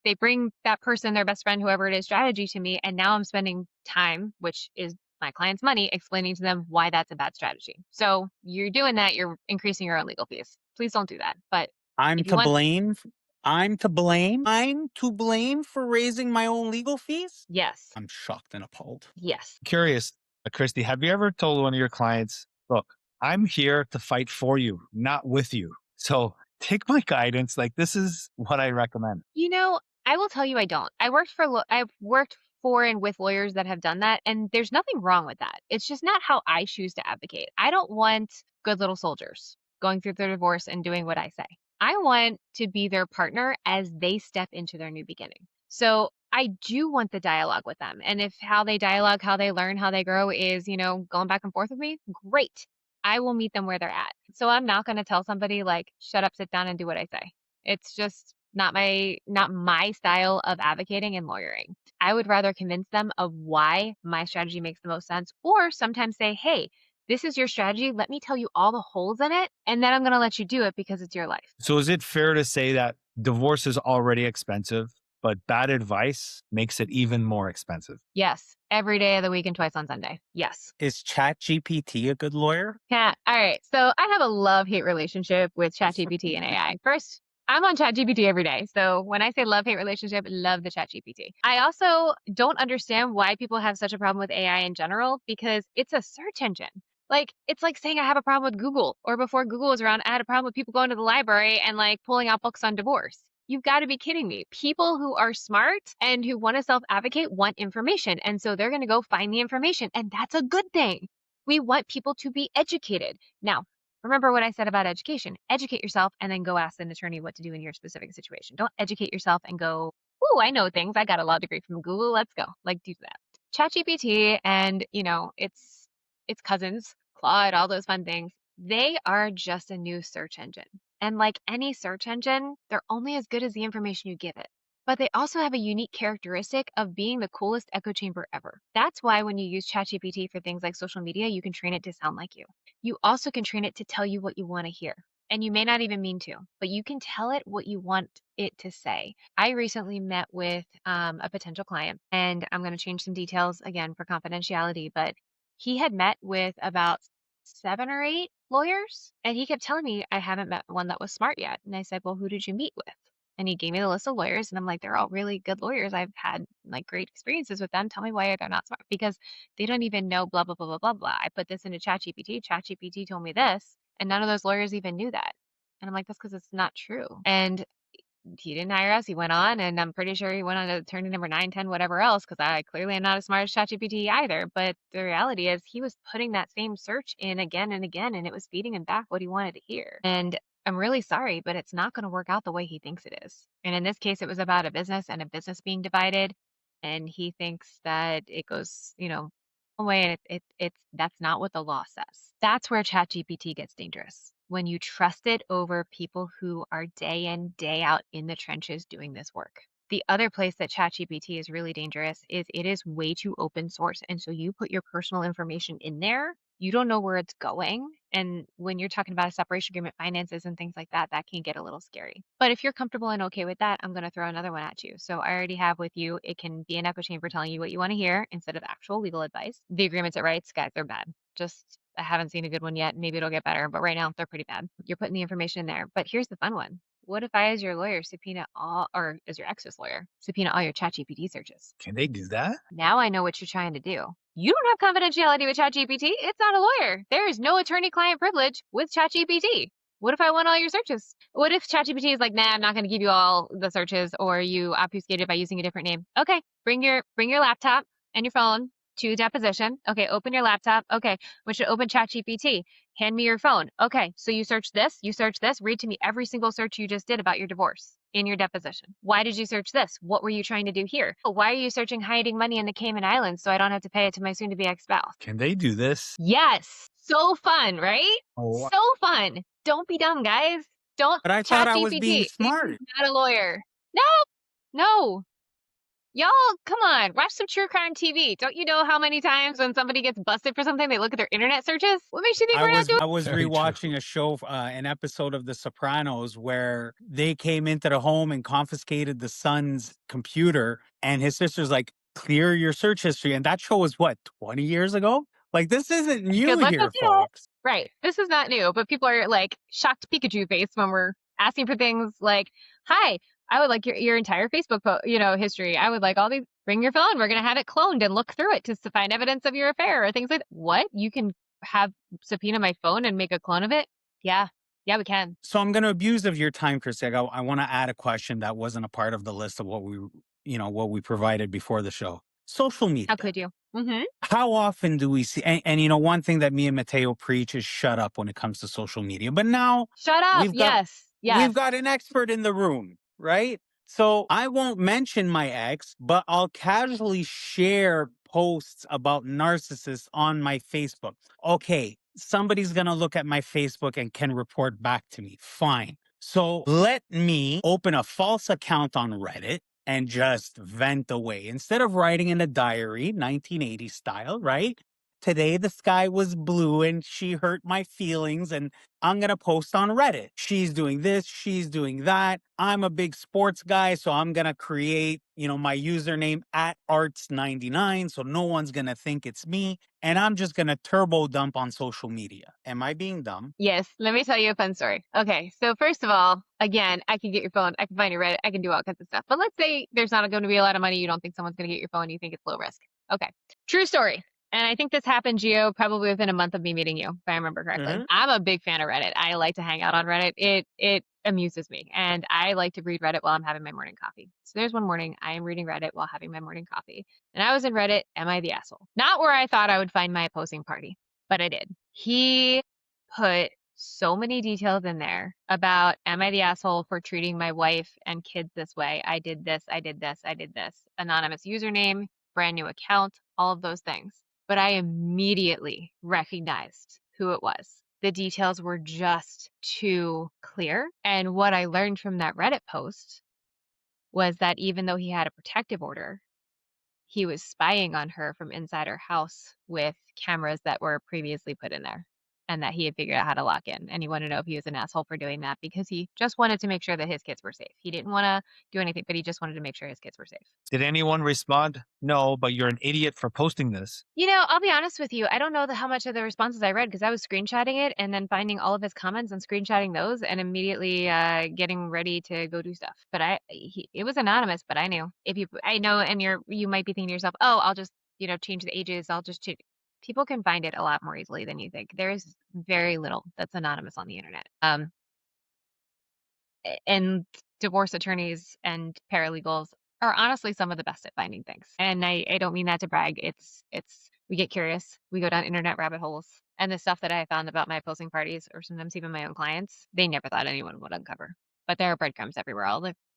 they bring that person, their best friend, whoever it is, strategy to me, and now I'm spending time, which is my client's money, explaining to them why that's a bad strategy. So you're doing that, you're increasing your own legal fees. Please don't do that. But I'm if you to want, blame. I'm to blame. I'm to blame for raising my own legal fees? yes, I'm shocked and appalled. yes. curious, Christy, have you ever told one of your clients, look, I'm here to fight for you, not with you. So take my guidance. Like, this is what I recommend. I will tell you I don't. I've worked for and with lawyers that have done that, and there's nothing wrong with that. It's just not how I choose to advocate. I don't want good little soldiers going through their divorce and doing what I say. I want to be their partner as they step into their new beginning. So I do want the dialogue with them. And if how they dialogue, how they learn, how they grow is, going back and forth with me, great. I will meet them where they're at. So I'm not going to tell somebody like, shut up, sit down and do what I say. It's just not my style of advocating and lawyering. I would rather convince them of why my strategy makes the most sense, or sometimes say, hey, this is your strategy. Let me tell you all the holes in it, and then I'm going to let you do it because it's your life. So is it fair to say that divorce is already expensive, but bad advice makes it even more expensive? Yes. every day of the week and twice on Sunday. Yes. Is ChatGPT a good lawyer? Yeah. All right. So I have a love-hate relationship with ChatGPT and AI. First, I'm on ChatGPT every day. So when I say love-hate relationship, love the ChatGPT. I also don't understand why people have such a problem with AI in general, because it's a search engine. Like, it's like saying I have a problem with Google, or before Google was around, I had a problem with people going to the library and like pulling out books on divorce. You've got to be kidding me. People who are smart and who want to self-advocate want information. And so they're going to go find the information. And that's a good thing. We want people to be educated. Now, remember what I said about education. Educate yourself and then go ask an attorney what to do in your specific situation. Don't educate yourself and go, "Ooh, I know things. I got a law degree from Google. Let's go." Like, do that. ChatGPT and, its cousins, Claude, all those fun things, they are just a new search engine. And like any search engine, they're only as good as the information you give it. But they also have a unique characteristic of being the coolest echo chamber ever. That's why when you use ChatGPT for things like social media, you can train it to sound like you. You also can train it to tell you what you want to hear. And you may not even mean to, but you can tell it what you want it to say. I recently met with a potential client, and I'm going to change some details again for confidentiality, but he had met with about 7 or 8 lawyers, and he kept telling me I haven't met one that was smart yet. And I said, "Well, who did you meet with?" And he gave me the list of lawyers, and I'm like, "They're all really good lawyers. I've had like great experiences with them. Tell me why they're not smart." Because they don't even know blah, blah, blah, blah, blah, blah. I put this into ChatGPT. ChatGPT told me this, and none of those lawyers even knew that. And I'm like, that's because it's not true. And he didn't hire us. He went on, and I'm pretty sure he went on to attorney number 9, 10, whatever else, because I clearly am not as smart as ChatGPT either. But the reality is he was putting that same search in again and again, and it was feeding him back what he wanted to hear. And I'm really sorry, but it's not going to work out the way he thinks it is. And in this case, it was about a business and a business being divided. And he thinks that it goes, one way, and it's that's not what the law says. That's where ChatGPT gets dangerous. When you trust it over people who are day in, day out in the trenches doing this work. The other place that ChatGPT is really dangerous is it is way too open source. And so you put your personal information in there, you don't know where it's going. And when you're talking about a separation agreement, finances and things like that, that can get a little scary. But if you're comfortable and okay with that, I'm going to throw another one at you. So I already have with you, it can be an echo chamber telling you what you want to hear instead of actual legal advice. The agreements it writes, guys, they're bad. I haven't seen a good one yet. Maybe it'll get better, but right now they're pretty bad. You're putting the information in there. But here's the fun one. What if I, as your lawyer, subpoena all, or as your ex's lawyer, subpoena all your ChatGPT searches? Can they do that? Now I know what you're trying to do. You don't have confidentiality with ChatGPT. It's not a lawyer. There is no attorney-client privilege with ChatGPT. What if I want all your searches? What if ChatGPT is like, nah, I'm not going to give you all the searches, or you obfuscate it by using a different name? Okay, bring your laptop and your phone to deposition. Okay, open your laptop. Okay, we should open ChatGPT. Hand me your phone. Okay, so you search this, read to me every single search you just did about your divorce in your deposition. Why did you search this? What were you trying to do here? Why are you searching hiding money in the Cayman Islands so I don't have to pay it to my soon-to-be ex-spouse? Can they do this? Yes. So fun, right? Oh, So fun. Don't be dumb, guys. Don't. But I thought I was ChatGPT being is smart. not a lawyer. No. Y'all, come on, watch some true crime TV. Don't you know how many times when somebody gets busted for something, they look at their internet searches? What makes you think we're not doing? I was Very rewatching true. a show, an episode of The Sopranos, where they came into the home and confiscated the son's computer, and his sister's like, "Clear your search history." And that show was what, 20 years ago? Like, this isn't new Good luck here, with that. folks. Right. This is not new, but people are like shocked Pikachu face when we're asking for things like, "Hi, I would like your entire Facebook history. I would like all these. Bring your phone. We're going to have it cloned and look through it to find evidence of your affair," or things like that. What? You can have subpoena my phone and make a clone of it? Yeah. Yeah, we can. So I'm going to abuse of your time, Christy. I want to add a question that wasn't a part of the list of what we provided before the show. Social media. How could you? Mm-hmm. How often do we see, and one thing that me and Mateo preach is shut up when it comes to social media. But now Shut up. we've got Yes. we've got an expert in the room, right? So I won't mention my ex, but I'll casually share posts about narcissists on my Facebook. Okay, somebody's going to look at my Facebook and can report back to me. Fine. So let me open a false account on Reddit and just vent away. Instead of writing in a diary, 1980s style, right? Today the sky was blue and she hurt my feelings, and I'm going to post on Reddit. She's doing this, she's doing that. I'm a big sports guy, so I'm going to create, my username at arts99, so no one's going to think it's me. And I'm just going to turbo dump on social media. Am I being dumb? Yes. Let me tell you a fun story. Okay. So first of all, again, I can get your phone. I can find your Reddit. I can do all kinds of stuff. But let's say there's not going to be a lot of money. You don't think someone's going to get your phone. You think it's low risk. Okay. True story. And I think this happened, Gio, probably within a month of me meeting you, if I remember correctly. Mhm. I'm a big fan of Reddit. I like to hang out on Reddit. It amuses me. And I like to read Reddit while I'm having my morning coffee. So there's one morning I am reading Reddit while having my morning coffee. And I was in Reddit, Am I the Asshole? Not where I thought I would find my opposing party, but I did. He put so many details in there about, am I the asshole for treating my wife and kids this way? I did this, I did this, I did this. Anonymous username, brand new account, all of those things. But I immediately recognized who it was. The details were just too clear. And what I learned from that Reddit post was that even though he had a protective order, he was spying on her from inside her house with cameras that were previously put in there, and that he had figured out how to lock in. And he wanted to know if he was an asshole for doing that because he just wanted to make sure that his kids were safe. He didn't want to do anything, but he just wanted to make sure his kids were safe. Did anyone respond? No, but you're an idiot for posting this. I'll be honest with you. I don't know how much of the responses I read because I was screenshotting it and then finding all of his comments and screenshotting those and immediately getting ready to go do stuff. But it was anonymous, but I knew. I know, and you might be thinking to yourself, oh, I'll just change the ages. I'll just change. People can find it a lot more easily than you think. There is very little that's anonymous on the internet. And divorce attorneys and paralegals are honestly some of the best at finding things. And I don't mean that to brag. It's we get curious. We go down internet rabbit holes. And the stuff that I found about my opposing parties, or sometimes even my own clients, they never thought anyone would uncover. But there are breadcrumbs everywhere,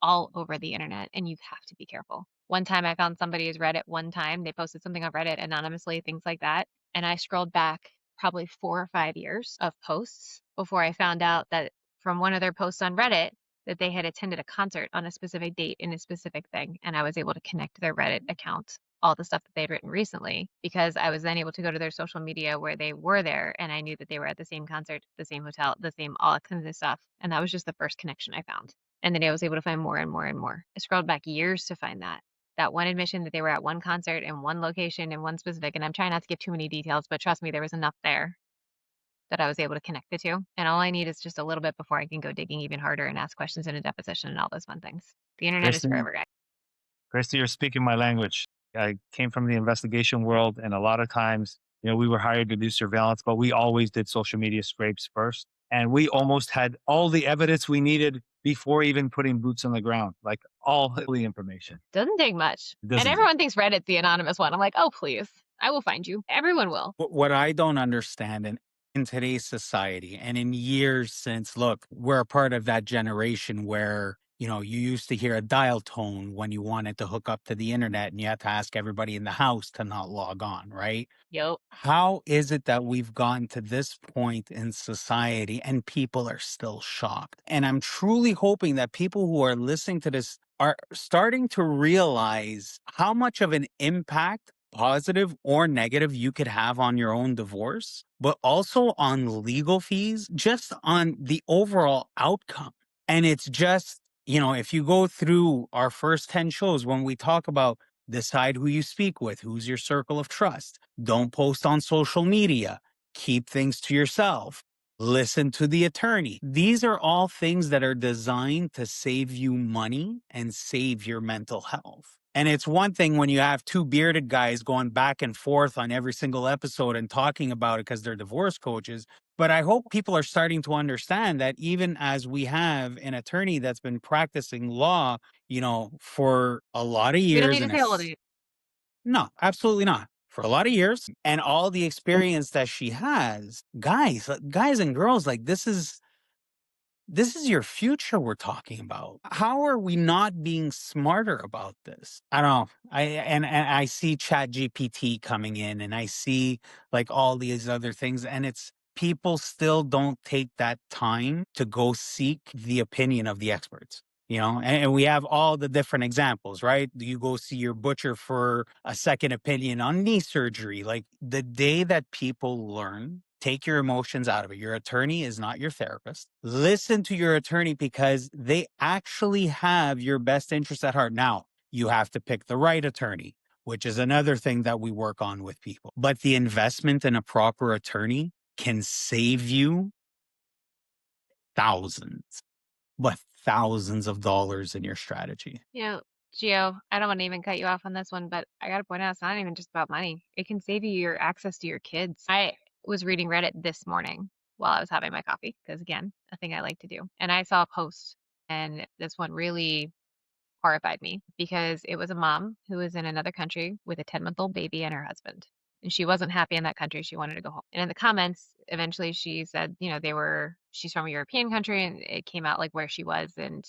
all over the internet, and you have to be careful. One time I found somebody's Reddit one time. They posted something on Reddit anonymously, things like that. And I scrolled back probably 4 or 5 years of posts before I found out that from one of their posts on Reddit, that they had attended a concert on a specific date in a specific thing. And I was able to connect to their Reddit account, all the stuff that they'd written recently, because I was then able to go to their social media where they were there. And I knew that they were at the same concert, the same hotel, the same, all kinds of stuff. And that was just the first connection I found. And then I was able to find more and more and more. I scrolled back years to find that one admission that they were at one concert in one location in one specific. And I'm trying not to give too many details, but trust me, there was enough there that I was able to connect the two. And all I need is just a little bit before I can go digging even harder and ask questions in a deposition and all those fun things. The internet is forever, guys. Christy, you're speaking my language. I came from the investigation world, and a lot of times, we were hired to do surveillance, but we always did social media scrapes first. And we almost had all the evidence we needed before even putting boots on the ground, like all the information. Doesn't take much. And Doesn't everyone thinks Reddit's the anonymous one. I'm like, oh, please. I will find you. Everyone will. What I don't understand in today's society and in years since, look, we're a part of that generation where, you used to hear a dial tone when you wanted to hook up to the internet and you had to ask everybody in the house to not log on, right? Yep. How is it that we've gotten to this point in society and people are still shocked? And I'm truly hoping that people who are listening to this are starting to realize how much of an impact, positive or negative, you could have on your own divorce, but also on legal fees, just on the overall outcome. And it's just, if you go through our first 10 shows, when we talk about decide who you speak with, who's your circle of trust, don't post on social media, keep things to yourself, listen to the attorney. These are all things that are designed to save you money and save your mental health. And it's one thing when you have two bearded guys going back and forth on every single episode and talking about it because they're divorce coaches. But I hope people are starting to understand that even as we have an attorney that's been practicing law, for a lot of years. We don't need to say all of it. No, absolutely not. For a lot of years and all the experience that she has, guys and girls, like this is your future we're talking about. How are we not being smarter about this? I don't know. I see Chat GPT coming in and I see like all these other things, and it's people still don't take that time to go seek the opinion of the experts. And we have all the different examples, right? You go see your butcher for a second opinion on knee surgery. Like the day that people learn, take your emotions out of it. Your attorney is not your therapist. Listen to your attorney because they actually have your best interest at heart. Now, You have to pick the right attorney, which is another thing that we work on with people. But the investment in a proper attorney can save you thousands, but thousands of dollars in your strategy. Gio, I don't want to even cut you off on this one, but I got to point out it's not even just about money. It can save you your access to your kids. I was reading Reddit this morning while I was having my coffee, because again, a thing I like to do. And I saw a post, and this one really horrified me because it was a mom who was in another country with a 10-month-old baby and her husband. And she wasn't happy in that country. She wanted to go home. And in the comments, eventually she said, she's from a European country, and it came out like where she was and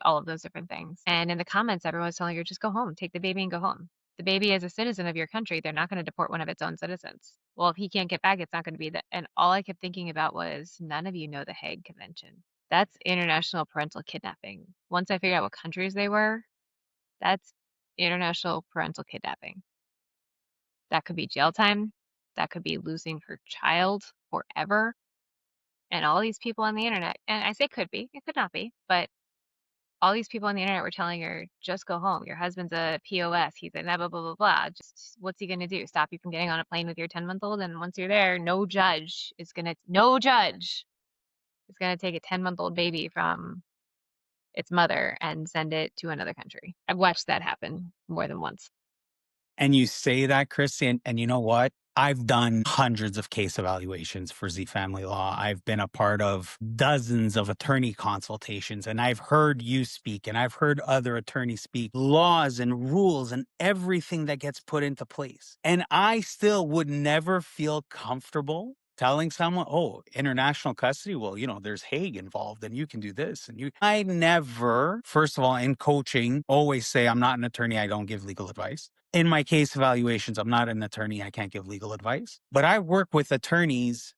all of those different things. And in the comments, everyone was telling her, just go home, take the baby and go home. The baby is a citizen of your country. They're not going to deport one of its own citizens. Well, if he can't get back, it's not going to be that. And all I kept thinking about was, none of you know the Hague Convention. That's international parental kidnapping. Once I figured out what countries they were, that's international parental kidnapping. That could be jail time. That could be losing her child forever. And all these people on the internet, and I say could be, it could not be, but all these people on the internet were telling her, just go home. Your husband's a POS. He's a blah, blah, blah, blah, blah. Just what's he going to do? Stop you from getting on a plane with your 10-month-old? And once you're there, no judge is going to take a 10-month-old baby from its mother and send it to another country. I've watched that happen more than once. And you say that, Christy, and you know what? I've done hundreds of case evaluations for Z Family Law. I've been a part of dozens of attorney consultations, and I've heard you speak, and I've heard other attorneys speak, laws and rules and everything that gets put into place. And I still would never feel comfortable telling someone, oh, international custody, well, there's Hague involved and you can do this. I never, first of all, in coaching, always say, I'm not an attorney. I don't give legal advice. In my case evaluations, I'm not an attorney. I can't give legal advice, but I work with attorneys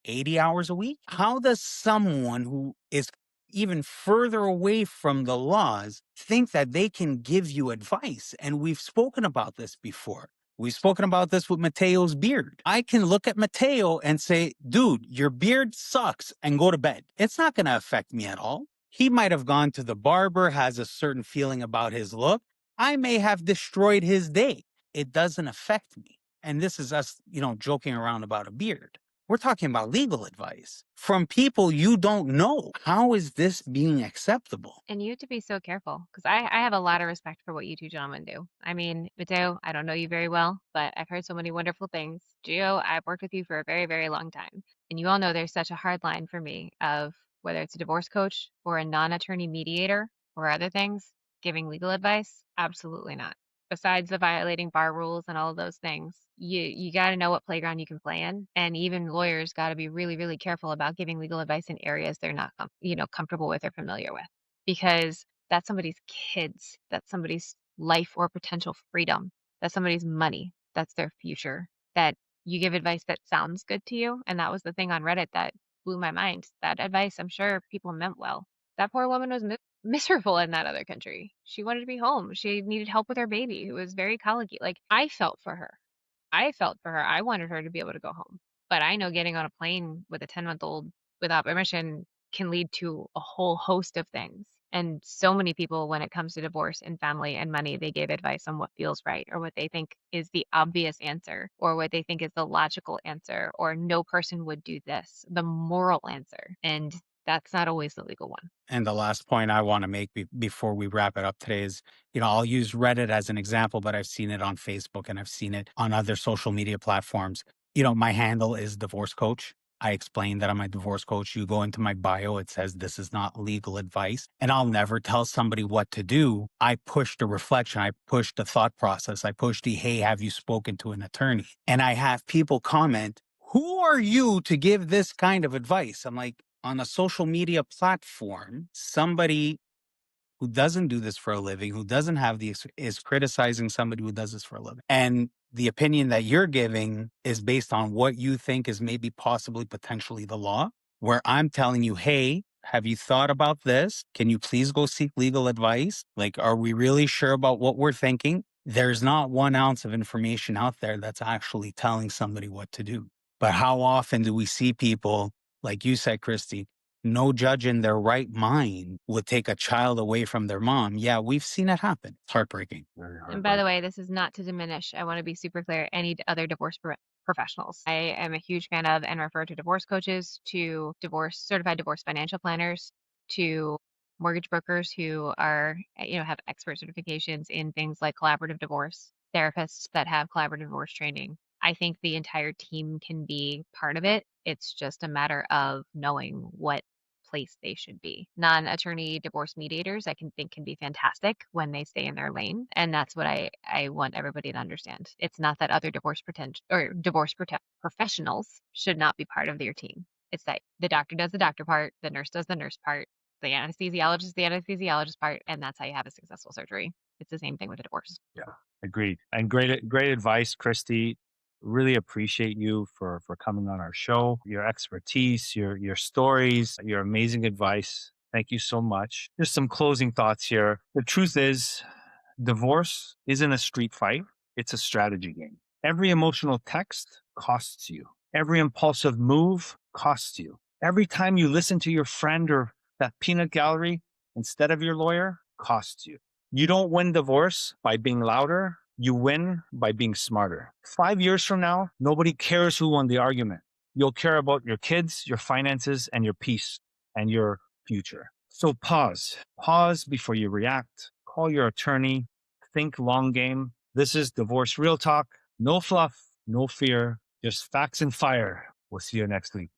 80 hours a week. How does someone who is even further away from the laws think that they can give you advice? And we've spoken about this before. We've spoken about this with Mateo's beard. I can look at Mateo and say, dude, your beard sucks, and go to bed. It's not going to affect me at all. He might have gone to the barber, has a certain feeling about his look. I may have destroyed his day. It doesn't affect me. And this is us, joking around about a beard. We're talking about legal advice from people you don't know. How is this being acceptable? And you have to be so careful, because I have a lot of respect for what you two gentlemen do. I mean, Mateo, I don't know you very well, but I've heard so many wonderful things. Gio, I've worked with you for a very, very long time. And you all know there's such a hard line for me of whether it's a divorce coach or a non-attorney mediator or other things, giving legal advice. Absolutely not. Besides the violating bar rules and all of those things, you got to know what playground you can play in, and even lawyers got to be really, really careful about giving legal advice in areas they're not comfortable with or familiar with, because that's somebody's kids, that's somebody's life or potential freedom, that's somebody's money, that's their future. That you give advice that sounds good to you, and that was the thing on Reddit that blew my mind. That advice, I'm sure people meant well. That poor woman was miserable in that other country. She wanted to be home. She needed help with her baby, who was very colicky. Like, I felt for her. I wanted her to be able to go home. But I know getting on a plane with a 10-month-old without permission can lead to a whole host of things. And so many people, when it comes to divorce and family and money, they give advice on what feels right, or what they think is the obvious answer, or what they think is the logical answer, or no person would do this, the moral answer. And that's not always the legal one. And the last point I want to make before we wrap it up today is, I'll use Reddit as an example, but I've seen it on Facebook and I've seen it on other social media platforms. My handle is divorce coach. I explain that I'm a divorce coach. You go into my bio, it says this is not legal advice. And I'll never tell somebody what to do. I push the reflection. I push the thought process. I push the, hey, have you spoken to an attorney? And I have people comment, who are you to give this kind of advice? I'm like, on a social media platform, somebody who doesn't do this for a living, who doesn't have is criticizing somebody who does this for a living. And the opinion that you're giving is based on what you think is maybe possibly potentially the law, where I'm telling you, hey, have you thought about this? Can you please go seek legal advice? Like, are we really sure about what we're thinking? There's not 1 ounce of information out there that's actually telling somebody what to do. But how often do we see people, like you said, Christy, No judge in their right mind would take a child away from their mom. Yeah, we've seen it happen. It's heartbreaking. Very And by the heartbreaking. way, this is not to diminish. I want to be super clear. Any other divorce professionals. I am a huge fan of and refer to divorce coaches, to certified divorce financial planners, to mortgage brokers who are, have expert certifications in things like collaborative divorce, therapists that have collaborative divorce training. I think the entire team can be part of it. It's just a matter of knowing what place they should be. Non-attorney divorce mediators, I can think can be fantastic when they stay in their lane. And that's what I want everybody to understand. It's not that other professionals should not be part of your team. It's that the doctor does the doctor part, the nurse does the nurse part, the anesthesiologist part, and that's how you have a successful surgery. It's the same thing with a divorce. Yeah, agreed. And great advice, Christy. Really appreciate you for coming on our show. Your expertise, your stories, your amazing advice. Thank you so much. Just some closing thoughts here. The truth is, divorce isn't a street fight. It's a strategy game. Every emotional text costs you. Every impulsive move costs you. Every time you listen to your friend or that peanut gallery instead of your lawyer costs you. You don't win divorce by being louder. You win by being smarter. 5 years from now, nobody cares who won the argument. You'll care about your kids, your finances, and your peace and your future. So pause before you react. Call your attorney. Think long game. This is Divorce Real Talk. No fluff, no fear, just facts and fire. We'll see you next week.